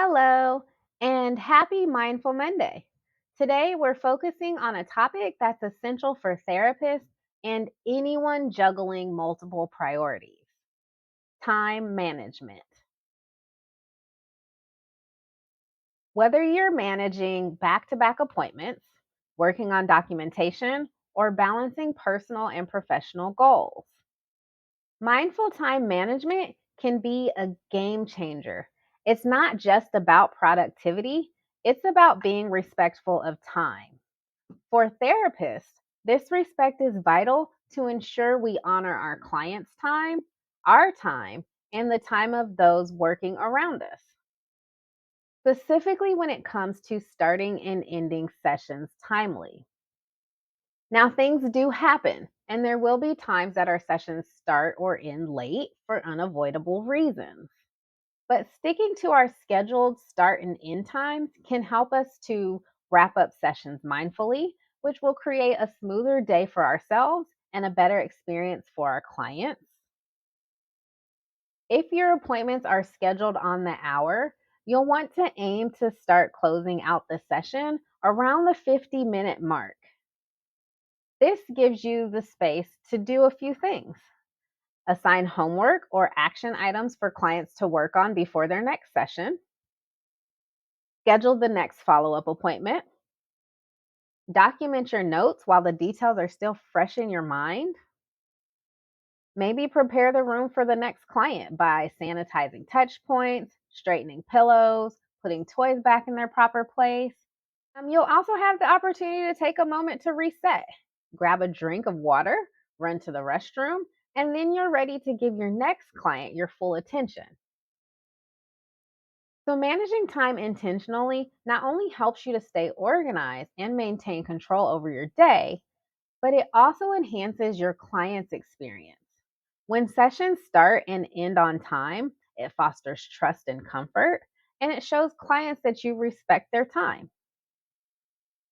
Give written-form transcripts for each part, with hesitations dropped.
Hello, and happy Mindful Monday. Today, we're focusing on a topic that's essential for therapists and anyone juggling multiple priorities: time management. Whether you're managing back to back appointments, working on documentation, or balancing personal and professional goals, mindful time management can be a game changer. It's not just about productivity, it's about being respectful of time. For therapists, this respect is vital to ensure we honor our clients' time, our time, and the time of those working around us, specifically when it comes to starting and ending sessions timely. Now, things do happen, and there will be times that our sessions start or end late for unavoidable reasons. But sticking to our scheduled start and end times can help us to wrap up sessions mindfully, which will create a smoother day for ourselves and a better experience for our clients. If your appointments are scheduled on the hour, you'll want to aim to start closing out the session around the 50-minute mark. This gives you the space to do a few things: assign homework or action items for clients to work on before their next session, schedule the next follow up appointment, document your notes while the details are still fresh in your mind, maybe prepare the room for the next client by sanitizing touch points, straightening pillows, putting toys back in their proper place. You'll also have the opportunity to take a moment to reset, grab a drink of water, run to the restroom, and then you're ready to give your next client your full attention. So, managing time intentionally not only helps you to stay organized and maintain control over your day, but it also enhances your client's experience. When sessions start and end on time, it fosters trust and comfort, and it shows clients that you respect their time.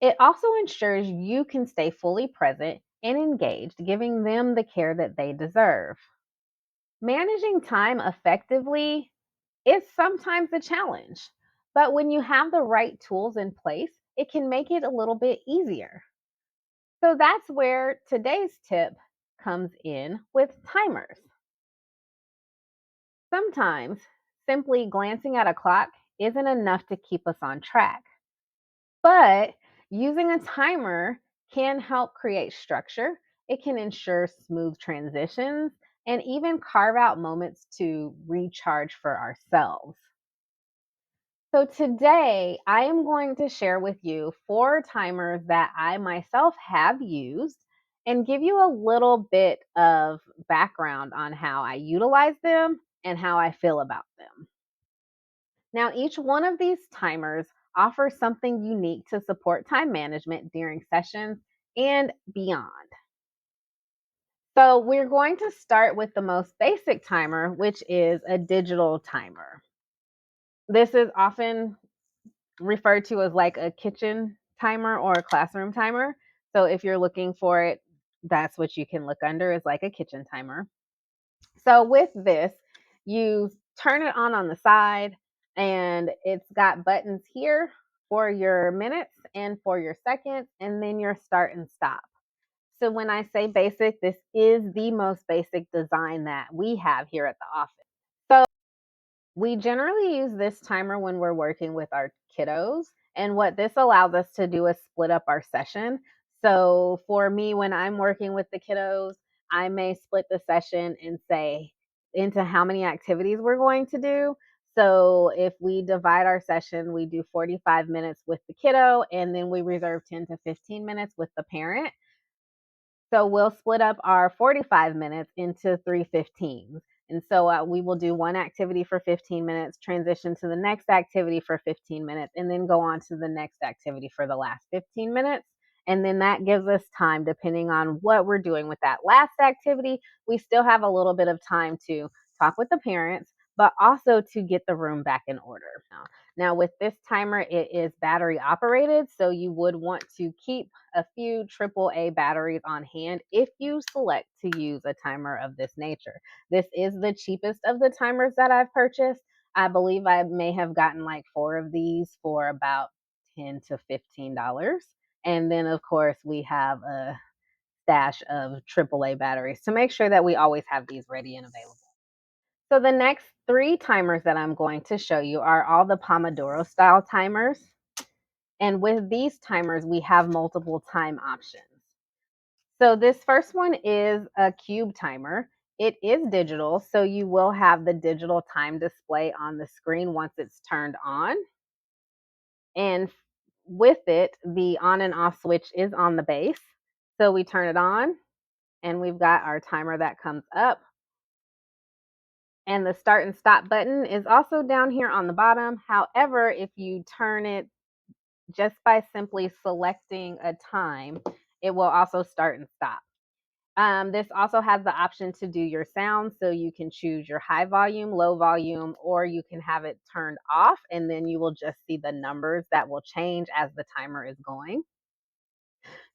It also ensures you can stay fully present and engaged, giving them the care that they deserve. Managing time effectively is sometimes a challenge, but when you have the right tools in place, it can make it a little bit easier. So that's where today's tip comes in with timers. Sometimes simply glancing at a clock isn't enough to keep us on track, but using a timer can help create structure. It can ensure smooth transitions and even carve out moments to recharge for ourselves. So, today I am going to share with you four timers that I myself have used and give you a little bit of background on how I utilize them and how I feel about them. Now, each one of these timers offers something unique to support time management during sessions and beyond. So, we're going to start with the most basic timer, which is a digital timer. This is often referred to as like a kitchen timer or a classroom timer. So if you're looking for it, that's what you can look under, is like a kitchen timer. So with this, you turn it on the side, and it's got buttons here for your minutes and for your seconds, and then your start and stop. So when I say basic, this is the most basic design that we have here at the office. So we generally use this timer when we're working with our kiddos. And what this allows us to do is split up our session. So for me, when I'm working with the kiddos, I may split the session and say into how many activities we're going to do. So if we divide our session, we do 45 minutes with the kiddo, and then we reserve 10 to 15 minutes with the parent. So we'll split up our 45 minutes into three 15s. And so we will do one activity for 15 minutes, transition to the next activity for 15 minutes, and then go on to the next activity for the last 15 minutes. And then that gives us time, depending on what we're doing with that last activity. We still have a little bit of time to talk with the parents, but also to get the room back in order. Now, with this timer, it is battery operated, so you would want to keep a few AAA batteries on hand if you select to use a timer of this nature. This is the cheapest of the timers that I've purchased. I believe I may have gotten like 4 of these for about $10 to $15. And then, of course, we have a stash of AAA batteries to make sure that we always have these ready and available. So, the next 3 timers that I'm going to show you are all the Pomodoro style timers. And with these timers, we have multiple time options. So, this first one is a cube timer. It is digital, so you will have the digital time display on the screen once it's turned on. And with it, the on and off switch is on the base. So we turn it on, and we've got our timer that comes up. And the start and stop button is also down here on the bottom. However, if you turn it just by simply selecting a time, it will also start and stop. This also has the option to do your sound, so you can choose your high volume, low volume, or you can have it turned off, and then you will just see the numbers that will change as the timer is going.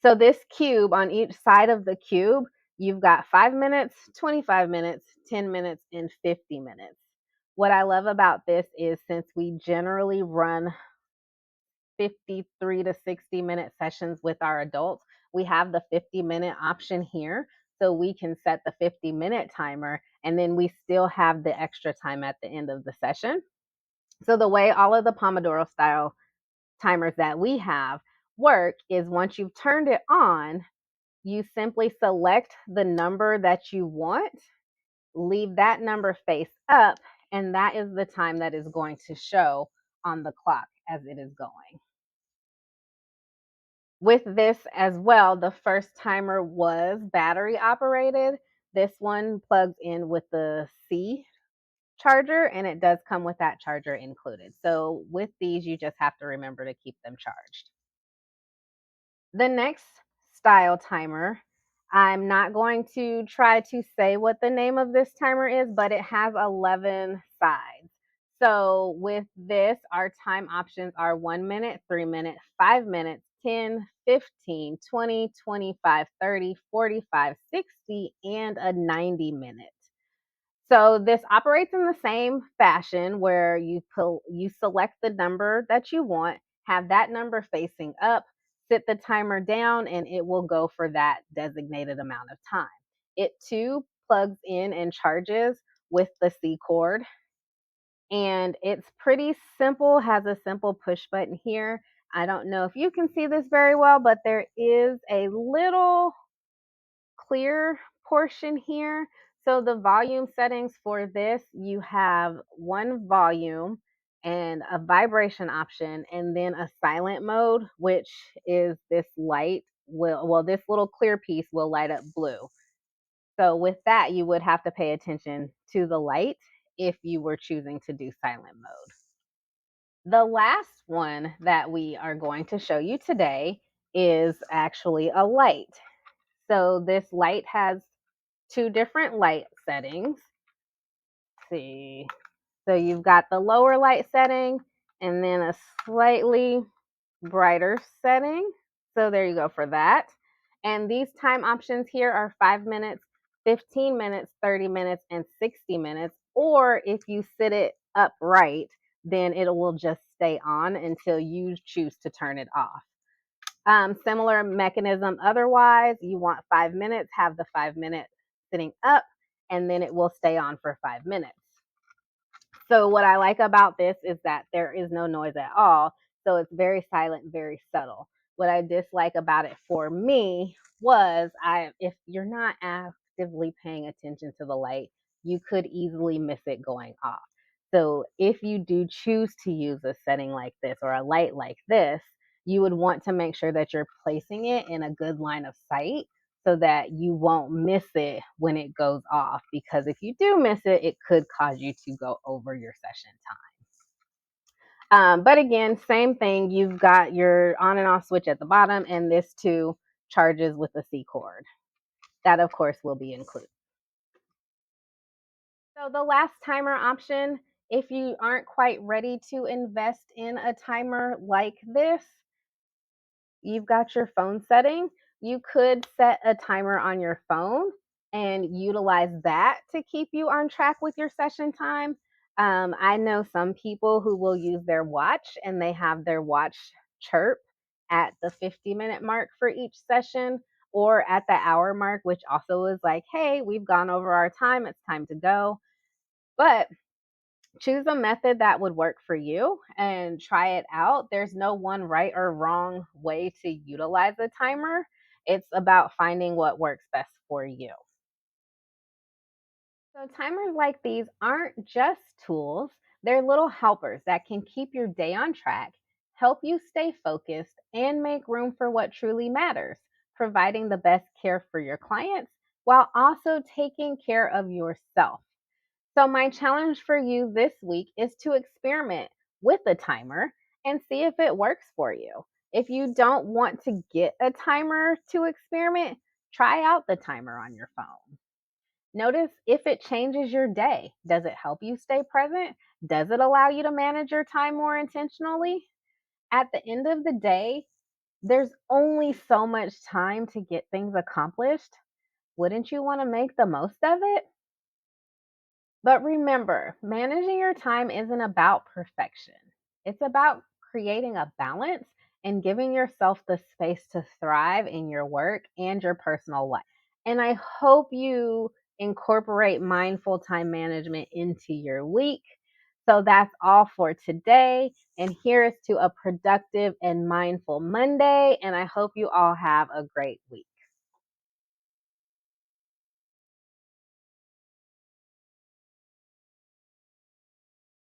So, this cube, on each side of the cube, you've got 5 minutes, 25 minutes, 10 minutes, and 50 minutes. What I love about this is since we generally run 53 to 60-minute sessions with our adults, we have the 50-minute option here. So we can set the 50-minute timer and then we still have the extra time at the end of the session. So the way all of the Pomodoro style timers that we have work is once you've turned it on, you simply select the number that you want, leave that number face up, and that is the time that is going to show on the clock as it is going. With this as well, the first timer was battery operated. This one plugs in with the C charger and it does come with that charger included. So with these, you just have to remember to keep them charged. The next style timer, I'm not going to try to say what the name of this timer is, but it has 11 sides. So with this, our time options are 1 minute, 3 minute, 5 minutes, 10, 15, 20, 25, 30, 45, 60, and a 90-minute. So this operates in the same fashion where you select the number that you want, have that number facing up, sit the timer down, and it will go for that designated amount of time. It too plugs in and charges with the C cord, and it's pretty simple, has a simple push button here. I don't know if you can see this very well, but there is a little clear portion here. So the volume settings for this, you have one volume and a vibration option and then a silent mode, which is this light this little clear piece will light up blue. So with that, you would have to pay attention to the light if you were choosing to do silent mode. The last one that we are going to show you today is actually a light. So this light has 2 different light settings. Let's see. So you've got the lower light setting and then a slightly brighter setting. So there you go for that. And these time options here are 5 minutes, 15 minutes, 30 minutes, and 60 minutes. Or if you sit it upright, then it will just stay on until you choose to turn it off. Similar mechanism otherwise, you want 5 minutes, have the 5 minute sitting up, and then it will stay on for 5 minutes. So, what I like about this is that there is no noise at all. So, it's very silent, very subtle. What I dislike about it for me was if you're not actively paying attention to the light, you could easily miss it going off. So, if you do choose to use a setting like this or a light like this, you would want to make sure that you're placing it in a good line of sight so that you won't miss it when it goes off. Because if you do miss it, it could cause you to go over your session time. But again, same thing. You've got your on and off switch at the bottom, and this too charges with the C cord. That, of course, will be included. So, the last timer option, if you aren't quite ready to invest in a timer like this, you've got your phone setting. You could set a timer on your phone and utilize that to keep you on track with your session time. I know some people who will use their watch and they have their watch chirp at the 50-minute mark for each session or at the hour mark, which also is like, hey, we've gone over our time, it's time to go. But choose a method that would work for you and try it out. There's no one right or wrong way to utilize a timer. It's about finding what works best for you. So, timers like these aren't just tools, they're little helpers that can keep your day on track, help you stay focused, and make room for what truly matters, providing the best care for your clients while also taking care of yourself. So, my challenge for you this week is to experiment with a timer and see if it works for you. If you don't want to get a timer to experiment, try out the timer on your phone. Notice if it changes your day. Does it help you stay present? Does it allow you to manage your time more intentionally? At the end of the day, there's only so much time to get things accomplished. Wouldn't you want to make the most of it? But remember, managing your time isn't about perfection. It's about creating a balance and giving yourself the space to thrive in your work and your personal life. And I hope you incorporate mindful time management into your week. So that's all for today. And here's to a productive and mindful Monday. And I hope you all have a great week.